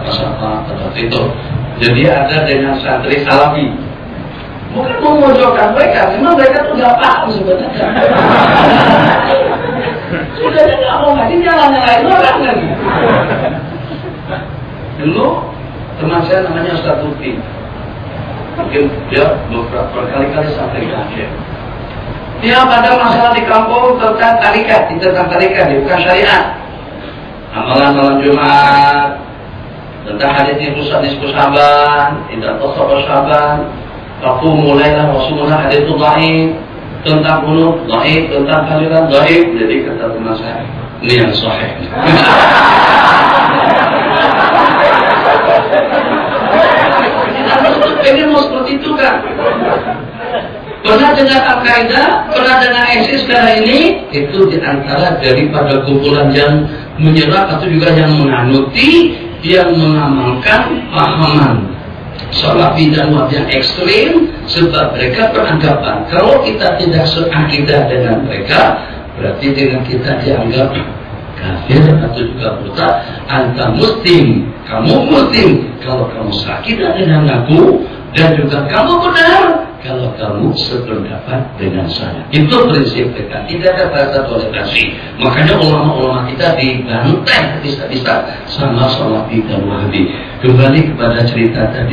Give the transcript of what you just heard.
siapa itu. Jadi ada dengan santri Salafi. Bukan memojokkan mereka, memang mereka tuh nggak paham sebenarnya. Sudah dia nggak mau ngaji, jangan nyalain orang lagi. Dulu teman saya namanya Ustaz Lutfi. Mungkin dia beberapa kali sampai ke akhir. Dia pada masalah di kampung tentang tarikat, bukan syariat. Amalan malam Jumat, tentang hadis nisfu Syaban, tidak tosok Syaban, waktu mulailah Rasulullah hadis itu dhaif, tentang bunuh dhaif, tentang kaliran dhaif. Jadi kata teman saya, ini yang sahih. Pengen mau seperti itu kan? Pernah dengar Al-Qaeda, pernah dengar ISIS sekarang ini, itu diantara daripada kumpulan yang menyerap atau juga yang menganuti, yang mengamalkan pahaman Salafi dan Wahabi yang ekstrim, sebab mereka beranggapan kalau kita tidak seakidah dengan mereka, berarti dengan kita dianggap kafir atau juga buta. Anta muslim, kamu muslim kalau kamu seakidah dengan aku, dan juga kamu benar kalau kamu sependapat dengan saya. Itu prinsip mereka, tidak ada rasa toleransi. Makanya ulama-ulama kita dibantai bisa-bisa sama Salafi dan Wahabi. Kembali kepada cerita tadi.